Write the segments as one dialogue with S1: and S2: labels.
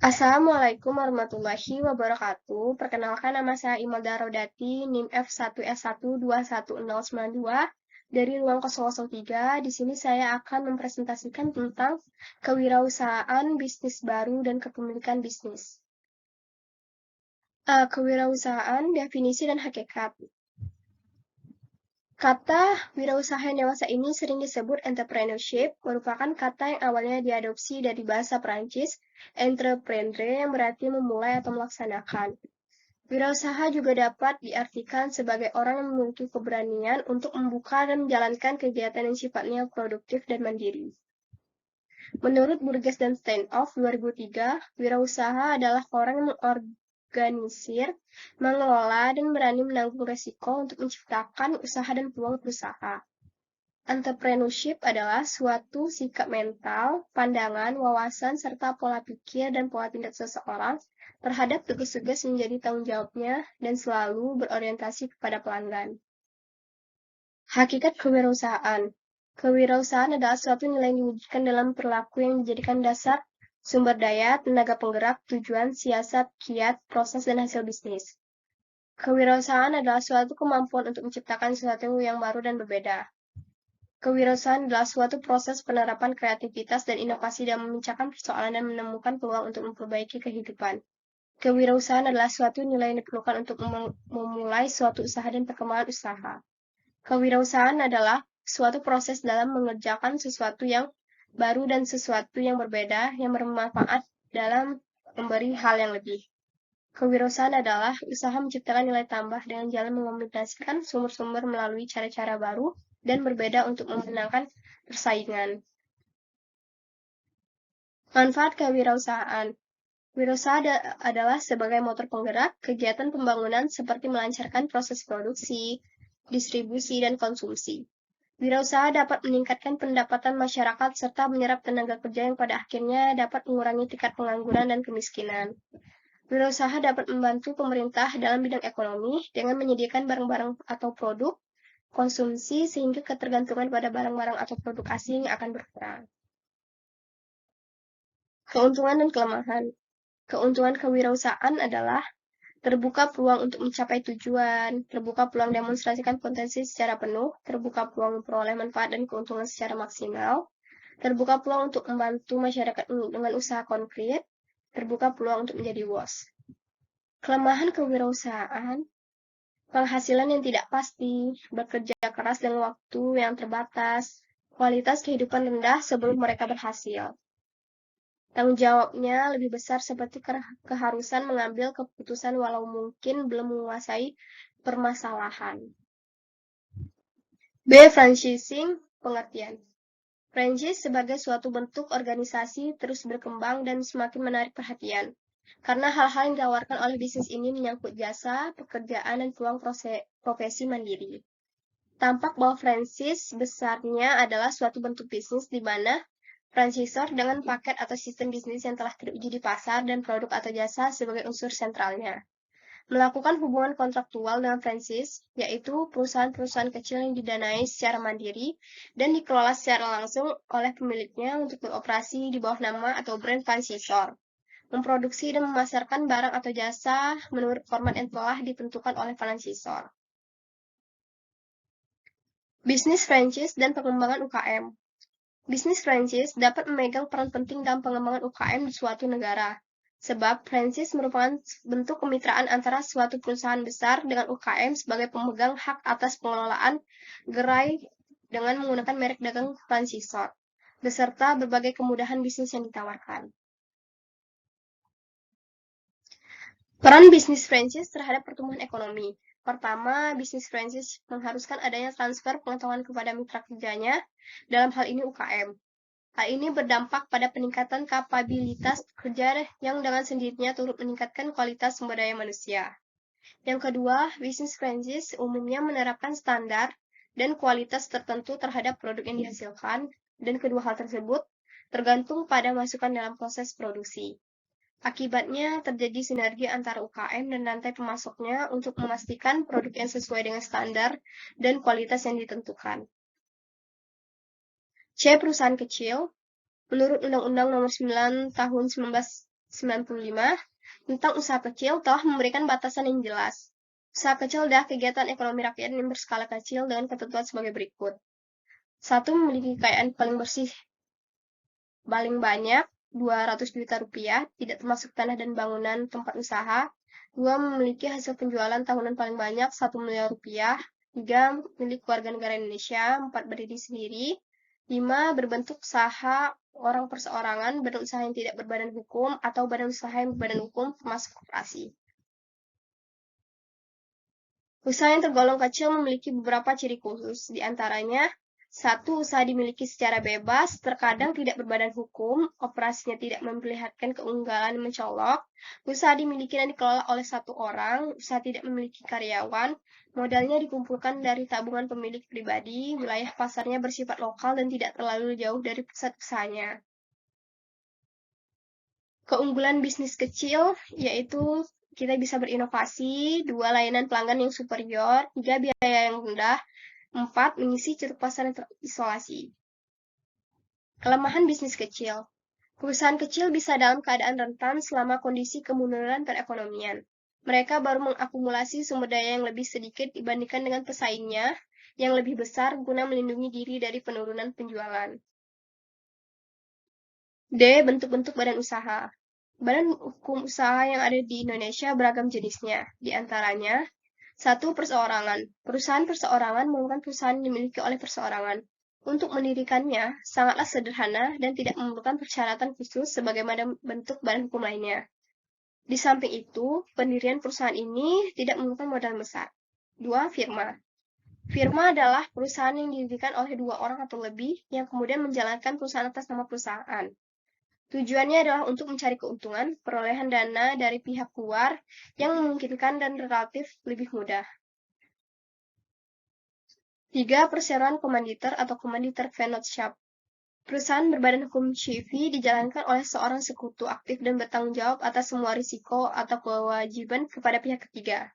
S1: Assalamualaikum warahmatullahi wabarakatuh. Perkenalkan, nama saya Imelda Rodati, NIM F1S1210092 dari ruang 003. Di sini saya akan mempresentasikan tentang kewirausahaan, bisnis baru, dan kepemilikan bisnis. Kewirausahaan, definisi dan hakikat. Kata wirausaha dewasa ini sering disebut entrepreneurship, merupakan kata yang awalnya diadopsi dari bahasa Prancis, entreprendre yang berarti memulai atau melaksanakan. Wirausaha juga dapat diartikan sebagai orang yang memiliki keberanian untuk membuka dan menjalankan kegiatan yang sifatnya produktif dan mandiri. Menurut Burgess dan Steinhoff 2003, wirausaha adalah orang yang mengorganisir, mengelola, dan berani menanggung resiko untuk menciptakan usaha dan peluang berusaha. Entrepreneurship adalah suatu sikap mental, pandangan, wawasan, serta pola pikir dan pola tindak seseorang terhadap tugas-tugas yang menjadi tanggung jawabnya dan selalu berorientasi kepada pelanggan. Hakikat kewirausahaan. Kewirausahaan adalah suatu nilai yang diwujudkan dalam perilaku yang dijadikan dasar sumber daya, tenaga penggerak, tujuan, siasat, kiat, proses, dan hasil bisnis. Kewirausahaan adalah suatu kemampuan untuk menciptakan sesuatu yang baru dan berbeda. Kewirausahaan adalah suatu proses penerapan kreativitas dan inovasi dalam memecahkan persoalan dan menemukan peluang untuk memperbaiki kehidupan. Kewirausahaan adalah suatu nilai yang diperlukan untuk memulai suatu usaha dan perkembangan usaha. Kewirausahaan adalah suatu proses dalam mengerjakan sesuatu yang baru dan sesuatu yang berbeda yang bermanfaat dalam memberi hal yang lebih. Kewirausahaan adalah usaha menciptakan nilai tambah dengan jalan mengombinasikan sumber-sumber melalui cara-cara baru dan berbeda untuk memenangkan persaingan. Manfaat kewirausahaan. Wirausaha adalah sebagai motor penggerak kegiatan pembangunan seperti melancarkan proses produksi, distribusi, dan konsumsi. Wirausaha dapat meningkatkan pendapatan masyarakat serta menyerap tenaga kerja yang pada akhirnya dapat mengurangi tingkat pengangguran dan kemiskinan. Wirausaha dapat membantu pemerintah dalam bidang ekonomi dengan menyediakan barang-barang atau produk konsumsi sehingga ketergantungan pada barang-barang atau produk asing akan berkurang. Keuntungan dan kelemahan. Keuntungan kewirausahaan adalah terbuka peluang untuk mencapai tujuan, terbuka peluang demonstrasikan potensi secara penuh, terbuka peluang memperoleh manfaat dan keuntungan secara maksimal, terbuka peluang untuk membantu masyarakat dengan usaha konkret, terbuka peluang untuk menjadi bos. Kelemahan kewirausahaan, penghasilan yang tidak pasti, bekerja keras dengan waktu yang terbatas, kualitas kehidupan rendah sebelum mereka berhasil. Tanggung jawabnya lebih besar seperti keharusan mengambil keputusan walau mungkin belum menguasai permasalahan. B. Franchising, pengertian. Franchise sebagai suatu bentuk organisasi terus berkembang dan semakin menarik perhatian. Karena hal-hal yang ditawarkan oleh bisnis ini menyangkut jasa, pekerjaan, dan peluang profesi mandiri. Tampak bahwa franchise besarnya adalah suatu bentuk bisnis di mana franchisor dengan paket atau sistem bisnis yang telah teruji di pasar dan produk atau jasa sebagai unsur sentralnya. Melakukan hubungan kontraktual dengan franchise, yaitu perusahaan-perusahaan kecil yang didanai secara mandiri dan dikelola secara langsung oleh pemiliknya untuk beroperasi di bawah nama atau brand franchisor. Memproduksi dan memasarkan barang atau jasa menurut format yang telah ditentukan oleh franchisor. Bisnis franchise dan pengembangan UKM. Bisnis franchise dapat memegang peran penting dalam pengembangan UKM di suatu negara, sebab franchise merupakan bentuk kemitraan antara suatu perusahaan besar dengan UKM sebagai pemegang hak atas pengelolaan gerai dengan menggunakan merek dagang franchisor, beserta berbagai kemudahan bisnis yang ditawarkan. Peran bisnis franchise terhadap pertumbuhan ekonomi. Pertama, bisnis franchise mengharuskan adanya transfer pengetahuan kepada mitra kerjanya, dalam hal ini UKM. Hal ini berdampak pada peningkatan kapabilitas kerja yang dengan sendirinya turut meningkatkan kualitas sumber daya manusia. Yang kedua, bisnis franchise umumnya menerapkan standar dan kualitas tertentu terhadap produk yang dihasilkan, dan kedua hal tersebut tergantung pada masukan dalam proses produksi. Akibatnya, terjadi sinergi antara UKM dan rantai pemasoknya untuk memastikan produk yang sesuai dengan standar dan kualitas yang ditentukan. C. Perusahaan kecil. Menurut Undang-Undang Nomor 9 Tahun 95 tentang usaha kecil telah memberikan batasan yang jelas. Usaha kecil adalah kegiatan ekonomi rakyat yang berskala kecil dengan ketentuan sebagai berikut. 1. Memiliki kekayaan paling banyak, 200 juta rupiah, tidak termasuk tanah dan bangunan tempat usaha. 2. Memiliki hasil penjualan tahunan paling banyak, 1 miliar rupiah. 3. Milik warga negara Indonesia. 4. Berdiri sendiri. 5. Berbentuk usaha orang perseorangan, badan usaha yang tidak berbadan hukum, atau badan usaha yang berbadan hukum, termasuk koperasi. Usaha yang tergolong kecil memiliki beberapa ciri khusus, di antaranya 1. Usaha dimiliki secara bebas, terkadang tidak berbadan hukum, operasinya tidak memperlihatkan keunggulan mencolok, usaha dimiliki dan dikelola oleh satu orang, usaha tidak memiliki karyawan, modalnya dikumpulkan dari tabungan pemilik pribadi, wilayah pasarnya bersifat lokal dan tidak terlalu jauh dari pusat usahanya. Keunggulan bisnis kecil yaitu kita bisa berinovasi, 2. Layanan pelanggan yang superior, 3. Biaya yang rendah, 4. Mengisi ceruk pasar yang terisolasi. Kelemahan bisnis kecil. Perusahaan kecil bisa dalam keadaan rentan selama kondisi kemunduran perekonomian. Mereka baru mengakumulasi sumber daya yang lebih sedikit dibandingkan dengan pesaingnya yang lebih besar guna melindungi diri dari penurunan penjualan. D. Bentuk-bentuk badan usaha. Badan hukum usaha yang ada di Indonesia beragam jenisnya, di antaranya 1. Perseorangan. Perusahaan perseorangan merupakan perusahaan yang dimiliki oleh perseorangan. Untuk mendirikannya, sangatlah sederhana dan tidak memerlukan persyaratan khusus sebagaimana bentuk badan hukum lainnya. Di samping itu, pendirian perusahaan ini tidak memerlukan modal besar. 2. Firma. Firma adalah perusahaan yang didirikan oleh 2 orang atau lebih yang kemudian menjalankan perusahaan atas nama perusahaan. Tujuannya adalah untuk mencari keuntungan, perolehan dana dari pihak luar yang memungkinkan dan relatif lebih mudah. 3. Perseroan komanditer atau komanditer vennootschap. Perusahaan berbadan hukum CV dijalankan oleh seorang sekutu aktif dan bertanggung jawab atas semua risiko atau kewajiban kepada pihak ketiga.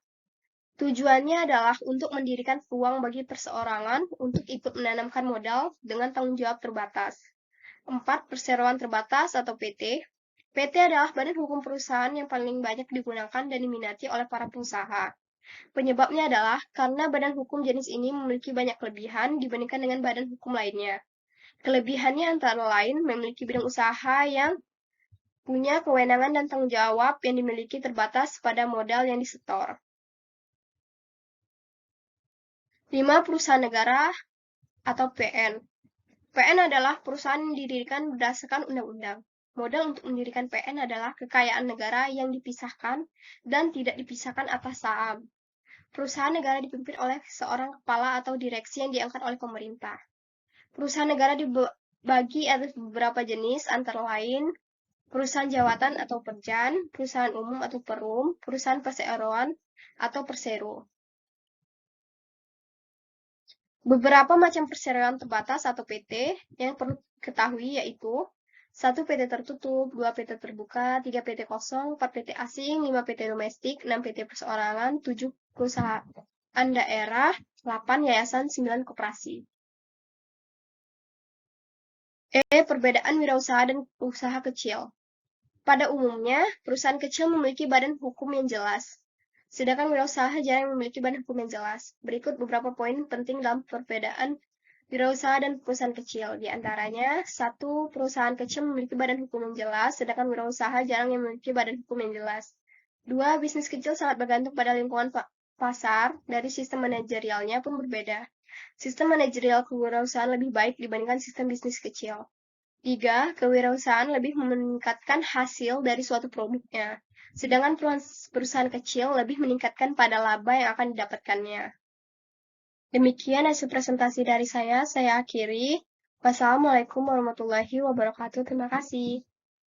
S1: Tujuannya adalah untuk mendirikan peluang bagi perseorangan untuk ikut menanamkan modal dengan tanggung jawab terbatas. 4. Perseroan terbatas atau PT. PT adalah badan hukum perusahaan yang paling banyak digunakan dan diminati oleh para pengusaha. Penyebabnya adalah karena badan hukum jenis ini memiliki banyak kelebihan dibandingkan dengan badan hukum lainnya. Kelebihannya antara lain memiliki bidang usaha yang punya kewenangan dan tanggung jawab yang dimiliki terbatas pada modal yang disetor. 5. Perusahaan negara atau PN. PN adalah perusahaan yang didirikan berdasarkan undang-undang. Modal untuk mendirikan PN adalah kekayaan negara yang dipisahkan dan tidak dipisahkan atas saham. Perusahaan negara dipimpin oleh seorang kepala atau direksi yang diangkat oleh pemerintah. Perusahaan negara dibagi atas beberapa jenis, antara lain perusahaan jawatan atau perjan, perusahaan umum atau perum, perusahaan perseroan atau persero. Beberapa macam perseroan terbatas atau PT yang perlu diketahui yaitu 1. PT tertutup, 2. PT terbuka, 3. PT kosong, 4. PT asing, 5. PT domestik, 6. PT perseorangan, 7. Perusahaan daerah, 8. Yayasan, 9. Koperasi. Perbedaan wirausaha dan usaha kecil. Pada umumnya, perusahaan kecil memiliki badan hukum yang jelas, sedangkan wirausaha jarang memiliki badan hukum yang jelas. Berikut beberapa poin penting dalam perbedaan wirausaha dan perusahaan kecil. Di antaranya, 1. Perusahaan kecil memiliki badan hukum yang jelas, sedangkan wirausaha jarang yang memiliki badan hukum yang jelas. 2. Bisnis kecil sangat bergantung pada lingkungan pasar, dari sistem manajerialnya pun berbeda. Sistem manajerial kewirausahaan lebih baik dibandingkan sistem bisnis kecil. 3. Kewirausahaan lebih meningkatkan hasil dari suatu produknya, sedangkan perusahaan kecil lebih meningkatkan pada laba yang akan didapatkannya. Demikian hasil presentasi dari saya akhiri. Wassalamualaikum warahmatullahi wabarakatuh. Terima kasih.